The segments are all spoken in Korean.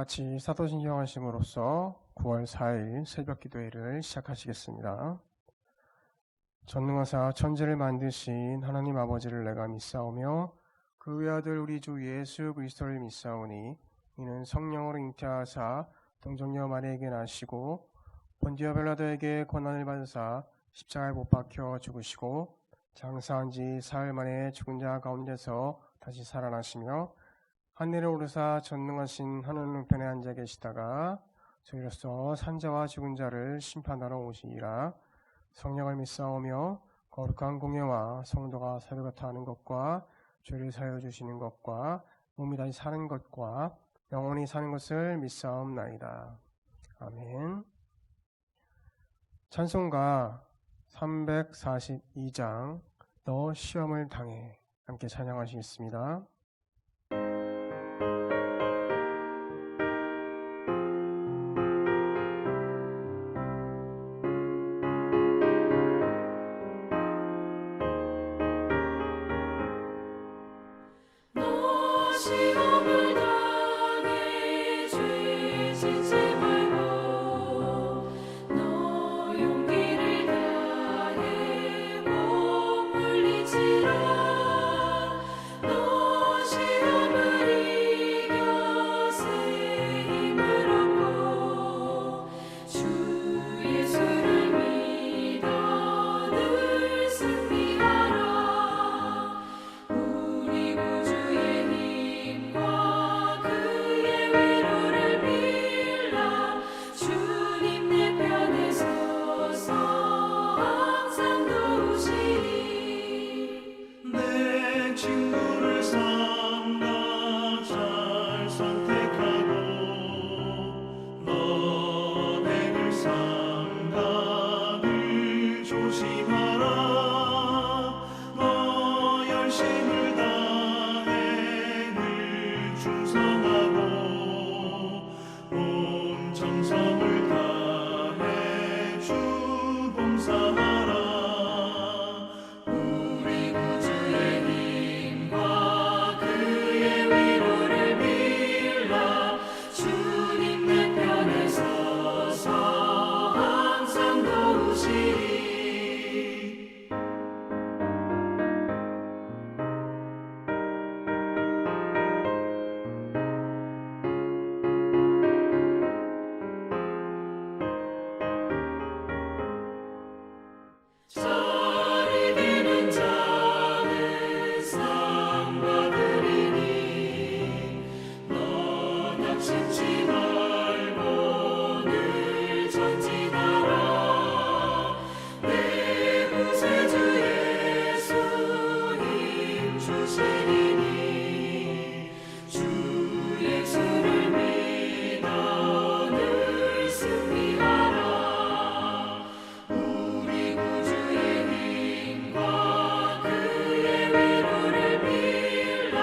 같이 사도신경 하심으로써 9월 4일 새벽 기도회를 시작하시겠습니다. 전능하사 천지를 만드신 하나님 아버지를 내가 믿사오며 그 외아들 우리 주 예수 그리스도를 믿사오니 이는 성령으로 잉태하사 동정녀 마리아에게 나시고 본디오 빌라도에게 고난을 받으사 십자가에 못 박혀 죽으시고 장사한 지 사흘 만에 죽은 자 가운데서 다시 살아나시며 하늘에 오르사 전능하신 하늘 우편에 앉아 계시다가 저희로서 산자와 죽은 자를 심판하러 오시리라. 성령을 믿사오며 거룩한 공예와 성도가 서로가 하는 것과 죄를 사하여 주시는 것과 몸이 다시 사는 것과 영원히 사는 것을 믿사옵나이다. 아멘. 찬송가 342장 너 시험을 당해 함께 찬양하시겠습니다. 시험을 당해 죄 짓지 말고 너 용기를 다해 몸 물리치라. 너 시험을 이겨 새 힘을 얻고 주 예수를 믿어 늘 승리하라. 우리 구주의 힘과 그의 위로를 빌라. 주님 내 편에 서서 항상 도우시리. 내 친구를 삼가 잘 선택하고 너를 삼가 늘 조심하라. 너 열심을 다해 늘 충성하고 온 정성을 다해 주 봉사하라. 우리 구주의 힘과 그의 위로를 빌라. 주님 내 편에 서서 항상 도우시리. 잘 이기는 자는 상 받으리니 너 낙심치 말고 늘 전진하라. 내 구세주 예수 힘 주시리니 주 예수를 믿어 늘 승리하라. 우리 구주의 힘과 그의 위로를 빌라.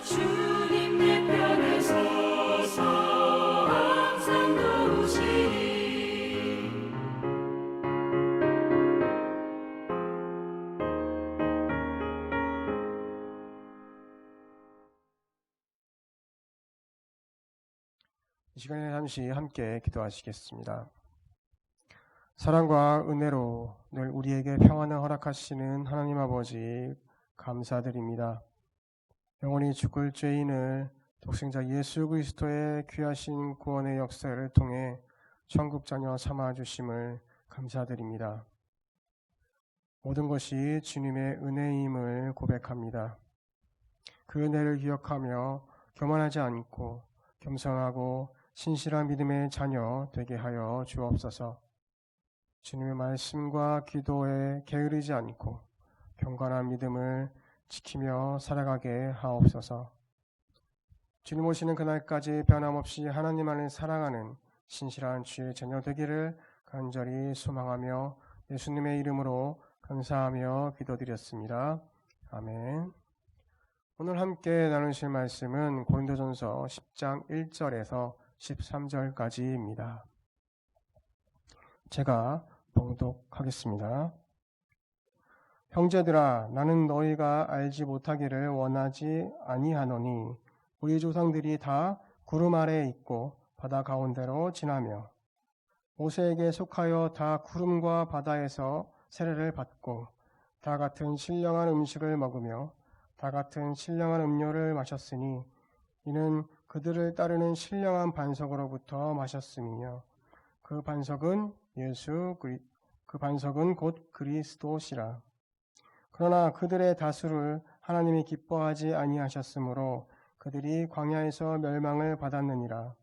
주님 내 편에 서서 항상 도우시리. 이 시간에 잠시 함께 기도하시겠습니다. 사랑과 은혜로 늘 우리에게 평안을 허락하시는 하나님 아버지 감사드립니다. 영원히 죽을 죄인을 독생자 예수 그리스도의 귀하신 구원의 역사를 통해 천국 자녀 삼아주심을 감사드립니다. 모든 것이 주님의 은혜임을 고백합니다. 그 은혜를 기억하며 교만하지 않고 겸손하고 신실한 믿음의 자녀 되게 하여 주옵소서. 주님의 말씀과 기도에 게으르지 않고 경건한 믿음을 지키며 살아가게 하옵소서. 주님 오시는 그날까지 변함없이 하나님 안을 사랑하는 신실한 주의 자녀 되기를 간절히 소망하며 예수님의 이름으로 감사하며 기도드렸습니다. 아멘. 오늘 함께 나누실 말씀은 고린도전서 10장 1절에서 13절까지입니다. 제가 봉독하겠습니다. 형제들아, 나는 너희가 알지 못하기를 원하지 아니하노니 우리 조상들이 다 구름 아래에 있고 바다 가운데로 지나며 모세에게 속하여 다 구름과 바다에서 세례를 받고 다 같은 신령한 음식을 먹으며 다 같은 신령한 음료를 마셨으니 이는 그들을 따르는 신령한 반석으로부터 마셨음이며 그 반석은 곧 그리스도시라. 그러나 그들의 다수를 하나님이 기뻐하지 아니하셨으므로 그들이 광야에서 멸망을 받았느니라.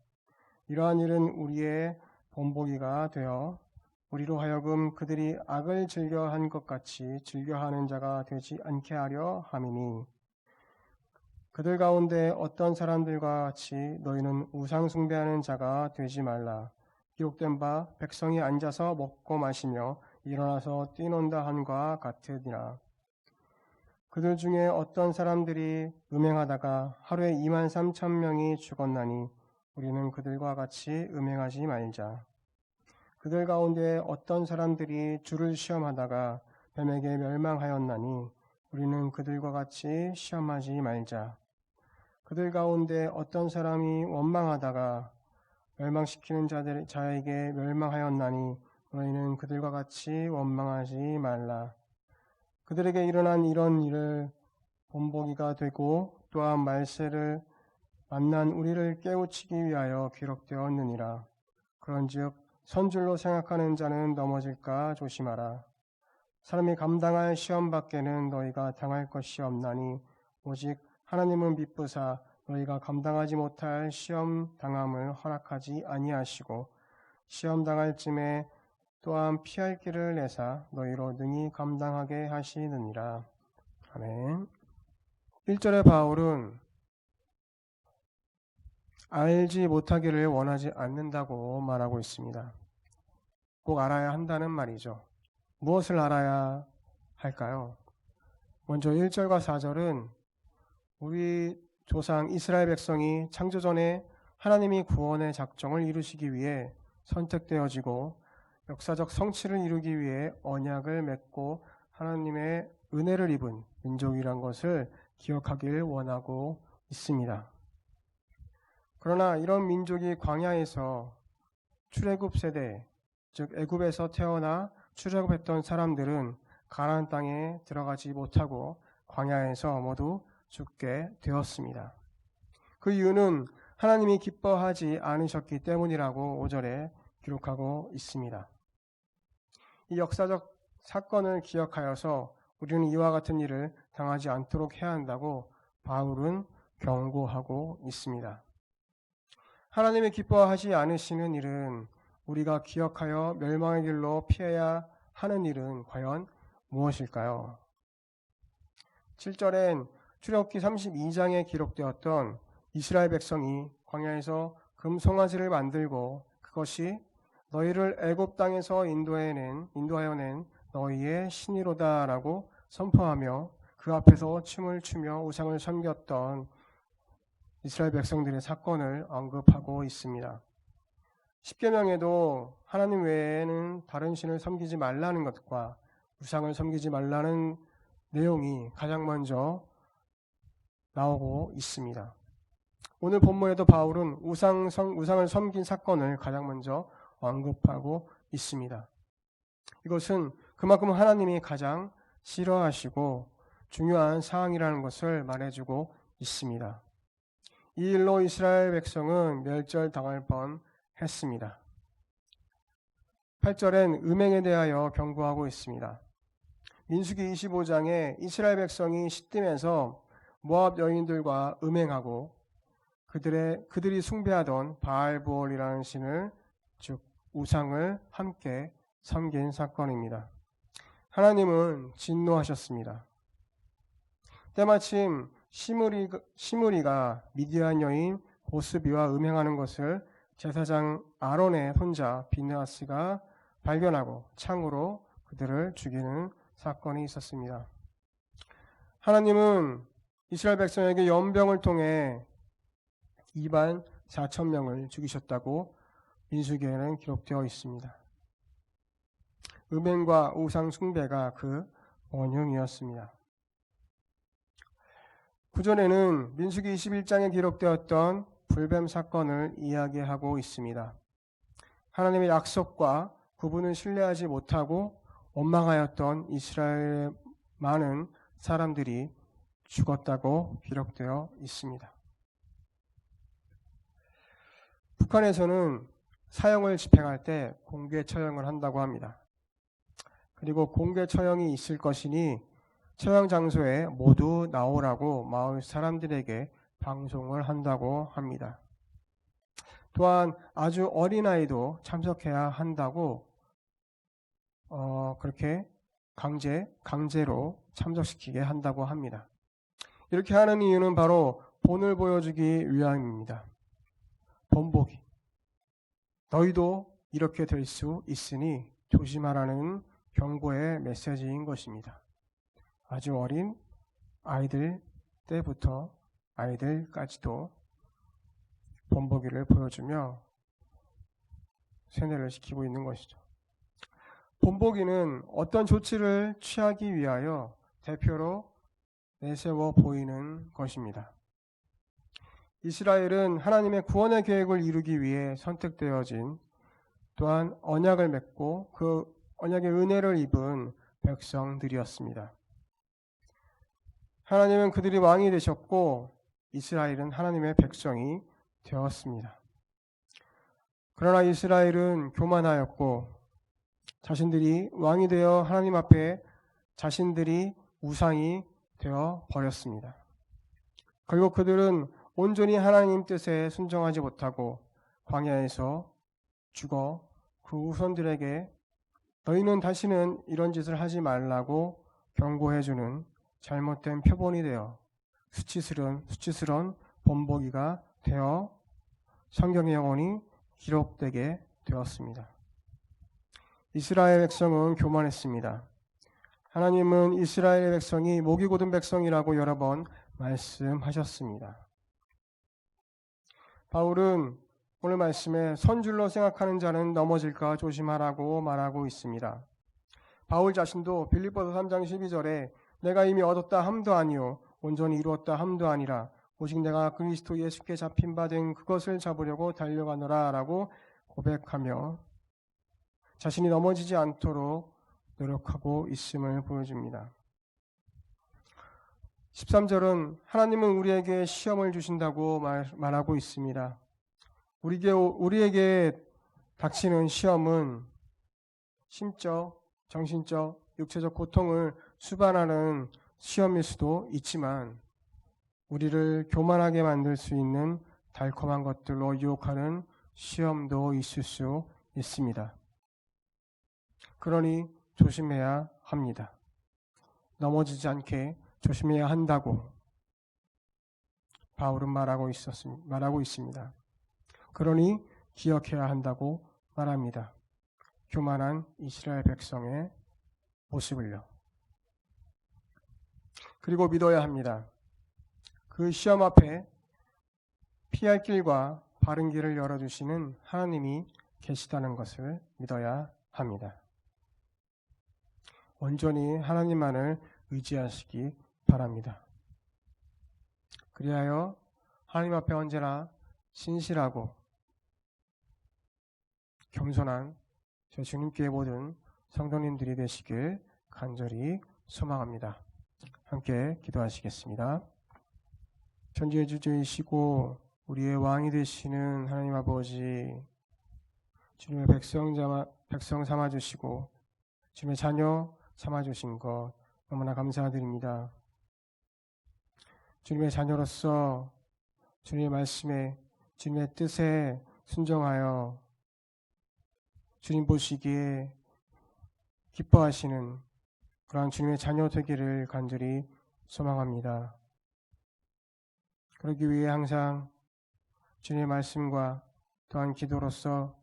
이러한 일은 우리의 본보기가 되어 우리로 하여금 그들이 악을 즐겨한 것 같이 즐겨하는 자가 되지 않게 하려 함이니 그들 가운데 어떤 사람들과 같이 너희는 우상 숭배하는 자가 되지 말라. 기록된 바 백성이 앉아서 먹고 마시며 일어나서 뛰논다 함과 같으니라. 그들 중에 어떤 사람들이 음행하다가 하루에 23,000명이 죽었나니 우리는 그들과 같이 음행하지 말자. 그들 가운데 어떤 사람들이 주를 시험하다가 뱀에게 멸망하였나니 우리는 그들과 같이 시험하지 말자. 그들 가운데 어떤 사람이 원망하다가 멸망시키는 자에게 멸망하였나니 너희는 그들과 같이 원망하지 말라. 그들에게 일어난 이런 일을 본보기가 되고 또한 말세를 만난 우리를 깨우치기 위하여 기록되었느니라. 그런즉 선줄로 생각하는 자는 넘어질까 조심하라. 사람이 감당할 시험 밖에는 너희가 당할 것이 없나니 오직 하나님은 미쁘사 너희가 감당하지 못할 시험 당함을 허락하지 아니하시고 시험 당할 쯤에 또한 피할 길을 내사 너희로 능히 감당하게 하시느니라. 아멘. 1절에 바울은 알지 못하기를 원하지 않는다고 말하고 있습니다. 꼭 알아야 한다는 말이죠. 무엇을 알아야 할까요? 먼저 1절과 4절은 우리 조상 이스라엘 백성이 창조전에 하나님이 구원의 작정을 이루시기 위해 선택되어지고 역사적 성취를 이루기 위해 언약을 맺고 하나님의 은혜를 입은 민족이란 것을 기억하길 원하고 있습니다. 그러나 이런 민족이 광야에서 출애굽 세대, 즉 애굽에서 태어나 출애굽했던 사람들은 가나안 땅에 들어가지 못하고 광야에서 모두 죽게 되었습니다. 그 이유는 하나님이 기뻐하지 않으셨기 때문이라고 5절에 기록하고 있습니다. 이 역사적 사건을 기억하여서 우리는 이와 같은 일을 당하지 않도록 해야 한다고 바울은 경고하고 있습니다. 하나님이 기뻐하지 않으시는 일은 우리가 기억하여 멸망의 길로 피해야 하는 일은 과연 무엇일까요? 7절엔 출애굽기 32장에 기록되었던 이스라엘 백성이 광야에서 금송아지를 만들고 그것이 너희를 애굽 땅에서 인도하여낸 너희의 신이로다라고 선포하며 그 앞에서 춤을 추며 우상을 섬겼던 이스라엘 백성들의 사건을 언급하고 있습니다. 십계명에도 하나님 외에는 다른 신을 섬기지 말라는 것과 우상을 섬기지 말라는 내용이 가장 먼저 나오고 있습니다. 오늘 본문에도 바울은 우상을 섬긴 사건을 가장 먼저 언급하고 있습니다. 이것은 그만큼 하나님이 가장 싫어하시고 중요한 사항이라는 것을 말해주고 있습니다. 이 일로 이스라엘 백성은 멸절당할 뻔했습니다. 8절엔 음행에 대하여 경고하고 있습니다. 민수기 25장에 이스라엘 백성이 시딤에서 모압 여인들과 음행하고 그들이 숭배하던 바알부올이라는 신을 즉 우상을 함께 섬긴 사건입니다. 하나님은 진노하셨습니다. 때마침 시므리가 미디안 여인 보스비와 음행하는 것을 제사장 아론의 손자 비느하스가 발견하고 창으로 그들을 죽이는 사건이 있었습니다. 하나님은 이스라엘 백성에게 연병을 통해 2만 4천 명을 죽이셨다고 민수기에는 기록되어 있습니다. 음행과 우상 숭배가 그 원흉이었습니다. 구절에는 민수기 21장에 기록되었던 불뱀 사건을 이야기하고 있습니다. 하나님의 약속과 그분을 신뢰하지 못하고 원망하였던 이스라엘의 많은 사람들이 죽었다고 기록되어 있습니다. 북한에서는 사형을 집행할 때 공개 처형을 한다고 합니다. 그리고 공개 처형이 있을 것이니 처형 장소에 모두 나오라고 마을 사람들에게 방송을 한다고 합니다. 또한 아주 어린아이도 참석해야 한다고 그렇게 강제로 참석시키게 한다고 합니다. 이렇게 하는 이유는 바로 본을 보여주기 위함입니다. 본보기. 너희도 이렇게 될 수 있으니 조심하라는 경고의 메시지인 것입니다. 아주 어린 아이들 때부터 아이들까지도 본보기를 보여주며 세뇌를 시키고 있는 것이죠. 본보기는 어떤 조치를 취하기 위하여 대표로 내세워 보이는 것입니다. 이스라엘은 하나님의 구원의 계획을 이루기 위해 선택되어진, 또한 언약을 맺고 그 언약의 은혜를 입은 백성들이었습니다. 하나님은 그들이 왕이 되셨고 이스라엘은 하나님의 백성이 되었습니다. 그러나 이스라엘은 교만하였고 자신들이 왕이 되어 하나님 앞에 자신들이 우상이 되어 버렸습니다. 그리고 그들은 온전히 하나님 뜻에 순종하지 못하고 광야에서 죽어 그 후손들에게 너희는 다시는 이런 짓을 하지 말라고 경고해주는 잘못된 표본이 되어 수치스러운 본보기가 되어 성경의 영혼이 기록되게 되었습니다. 이스라엘 백성은 교만했습니다. 하나님은 이스라엘 백성이 목이 곧은 백성이라고 여러 번 말씀하셨습니다. 바울은 오늘 말씀에 선줄로 생각하는 자는 넘어질까 조심하라고 말하고 있습니다. 바울 자신도 빌립보서 3장 12절에 내가 이미 얻었다 함도 아니요 온전히 이루었다 함도 아니라 오직 내가 그리스도 예수께 잡힌 바 된 그것을 잡으려고 달려가노라 라고 고백하며 자신이 넘어지지 않도록 노력하고 있음을 보여줍니다. 13절은 하나님은 우리에게 시험을 주신다고 말하고 있습니다. 우리에게 닥치는 시험은 심적, 정신적, 육체적 고통을 수반하는 시험일 수도 있지만 우리를 교만하게 만들 수 있는 달콤한 것들로 유혹하는 시험도 있을 수 있습니다. 그러니 조심해야 합니다. 넘어지지 않게 조심해야 한다고 바울은 말하고 있습니다. 그러니 기억해야 한다고 말합니다. 교만한 이스라엘 백성의 모습을요. 그리고 믿어야 합니다. 그 시험 앞에 피할 길과 바른 길을 열어주시는 하나님이 계시다는 것을 믿어야 합니다. 온전히 하나님만을 의지하시기 바랍니다. 그리하여 하나님 앞에 언제나 신실하고 겸손한 제 주님께 모든 성도님들이 되시길 간절히 소망합니다. 함께 기도하시겠습니다. 천지의 주제이시고 우리의 왕이 되시는 하나님 아버지, 주님의 백성 삼아주시고 주님의 자녀 삼아주신 것 너무나 감사드립니다. 주님의 자녀로서 주님의 말씀에 주님의 뜻에 순종하여 주님 보시기에 기뻐하시는 그러한 주님의 자녀 되기를 간절히 소망합니다. 그러기 위해 항상 주님의 말씀과 또한 기도로서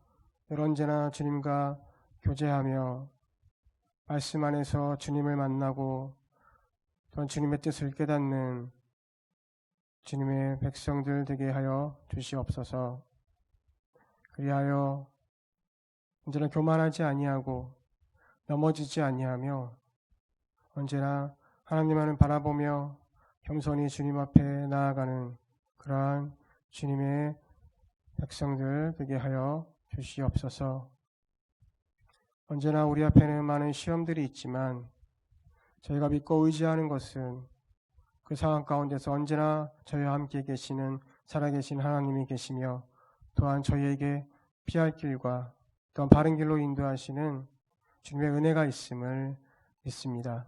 늘 언제나 주님과 교제하며 말씀 안에서 주님을 만나고 또한 주님의 뜻을 깨닫는 주님의 백성들 되게 하여 주시옵소서. 그리하여 언제나 교만하지 아니하고 넘어지지 아니하며 언제나 하나님만을 바라보며 겸손히 주님 앞에 나아가는 그러한 주님의 백성들 되게 하여 주시옵소서. 언제나 우리 앞에는 많은 시험들이 있지만 저희가 믿고 의지하는 것은 그 상황 가운데서 언제나 저희와 함께 계시는 살아계신 하나님이 계시며 또한 저희에게 피할 길과 또한 바른 길로 인도하시는 주님의 은혜가 있음을 믿습니다.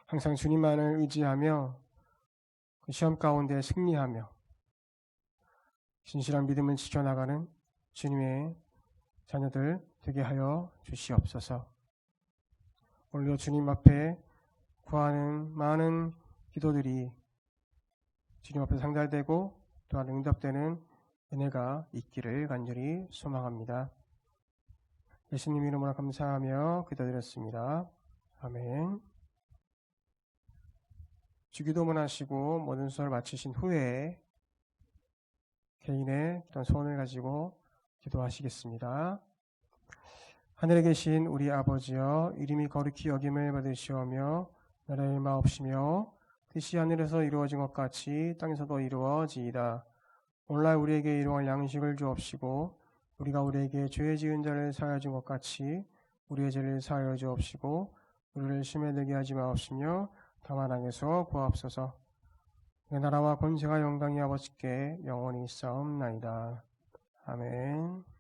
항상 주님만을 의지하며 그 시험 가운데 승리하며 진실한 믿음을 지켜나가는 주님의 자녀들 되게 하여 주시옵소서. 오늘도 주님 앞에 구하는 많은 기도들이 주님 앞에 상달되고 또한 응답되는 은혜가 있기를 간절히 소망합니다. 예수님 이름으로 감사하며 기도드렸습니다. 아멘. 주기도문 하시고 모든 수업을 마치신 후에 개인의 어떤 소원을 가지고 기도하시겠습니다. 하늘에 계신 우리 아버지여, 이름이 거룩히 여김을 받으시오며 나라의 마옵시며 뜻이 하늘에서 이루어진 것 같이 땅에서도 이루어지이다. 오늘날 우리에게 일용할 양식을 주옵시고 우리가 우리에게 죄 지은 자를 사하여 준 것 같이 우리의 죄를 사하여 주옵시고 우리를 시험에 들게 하지 마옵시며 다만 악에서 구하옵소서. 내 나라와 권세가 영광이 아버지께 영원히 있사옵나이다. 아멘.